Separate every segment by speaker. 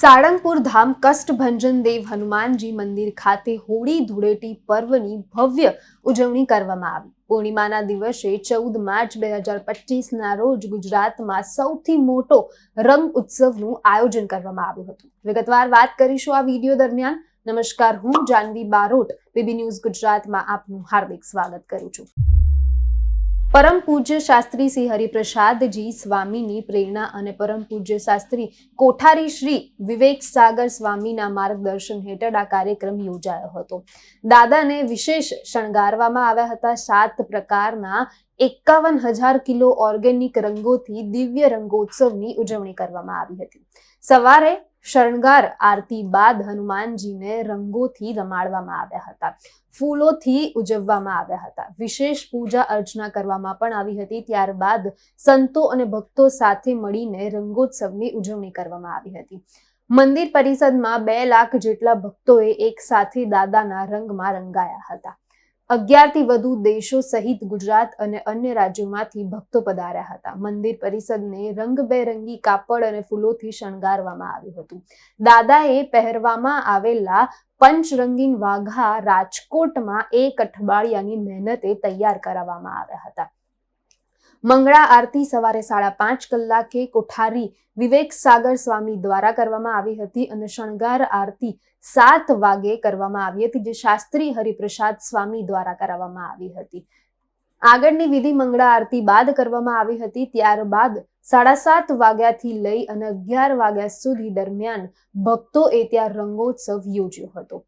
Speaker 1: સાળંગપુર ધામ કષ્ટભંજન દેવ હનુમાનજી મંદિર ખાતે હોળી ધૂળેટી પર્વની ભવ્ય ઉજવણી કરવામાં આવી। પૂર્ણિમાના દિવસે 14 માર્ચ 2025ના રોજ ગુજરાતમાં સૌથી મોટો રંગ ઉત્સવનું આયોજન કરવામાં આવ્યું હતું। વિગતવાર વાત કરીશું આ વિડીયો દરમિયાન। નમસ્કાર, હું જાનવી બારોટ, બીબી ન્યૂઝ ગુજરાતમાં આપનું હાર્દિક સ્વાગત કરું છું। परम पूज्य शास्त्री श्री हरिप्रसाद जी स्वामी प्रेरणा और परम पूज्य शास्त्री कोठारी श्री विवेक सागर स्वामी मार्गदर्शन हेठळ आ कार्यक्रम योजायो हतो। दादा ने विशेष शणगारवामां आव्या हता। 7 प्रकारना 51,000 किलो ऑर्गेनिक रंगोथी दिव्य रंगोत्सवनी उजवणी करवामां आवी हती। सवारे शणगार आरती बाद हनुमानजी ने रंगोथी रमाडवामां आव्या हता। फूलोथी उजववामां आव्या हता। विशेष पूजा अर्चना करवामां पण आवी हती। त्यारबाद संतो अने भक्तो साथे मळीने रंगोत्सवनी उजवणी करवामां आवी हती। मंदिर परिसरमां 2 लाख जेटला भक्तोए एक साथे दादाना रंगमां रंगाया हता। 11 થી વધુ દેશો સહિત ગુજરાત અને અન્ય રાજ્યોમાંથી ભક્તો પધાર્યા હતા। મંદિર પરિસરને રંગબેરંગી કાપડ અને ફૂલોથી શણગારવામાં આવ્યું હતું। દાદાએ પહેરવામાં આવેલા પંચરંગીન વાઘા રાજકોટમાં 1 અઠવાડિયાની મહેનતે તૈયાર કરાવવામાં આવ્યા હતા। मंगला आरती सवारे 5:30 कलाके कोठारी विवेक सागर स्वामी द्वारा करवामां आवी हती अने शणगार आरती 7 वागे करवामां आवी हती, जे शास्त्री हरिप्रसाद स्वामी द्वारा कराववामां आवी हती। आगळनी विधि मंगला आरती बाद करवामां आवी हती। त्यारबाद 7:30 वाग्याथी लई अने 11 वाग्या सुधी दरमियान भक्तोए त्यां रंगोत्सव योज्यो हतो।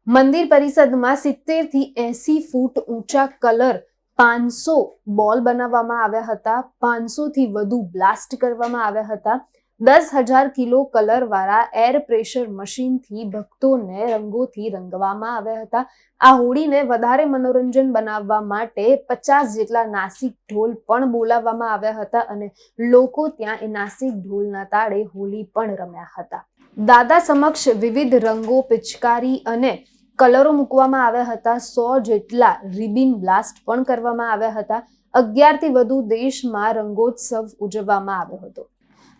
Speaker 1: मंदिर परिसરમાં 70 થી 80 फूट ऊंचा कलर 500 बॉल बनाववामां आव्या हता। 500 થી વધુ ब्लास्ट करवामां आव्या हता। 10,000 किलो कलर वाला एयर प्रेशर मशीन थी भक्तोने रंगोथी रंगवामां आव्या हता। आ होळीने वधारे मनोरंजन बनाववा माटे 50 जेटला नासिक ढोल पण बोलाववामां आव्या हता अने लोको त्यां ए नासिक ढोलना ताळे होली पण रम्या हता। दादा समक्ष विविध रंगो, पिचकारी अने कलरो मूकवामां आव्या हता। 100 जेटला रिबिन ब्लास्ट पण करवामां आव्या हता। 11 થી વધુ દેશમાં રંગોત્સવ ઉજવવામાં આવ્યો હતો।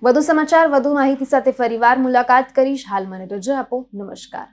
Speaker 1: વધુ સમાચાર, વધુ માહિતી સાથે ફરીવાર મુલાકાત કરીશ। હાલ મને રજા આપો। નમસ્કાર।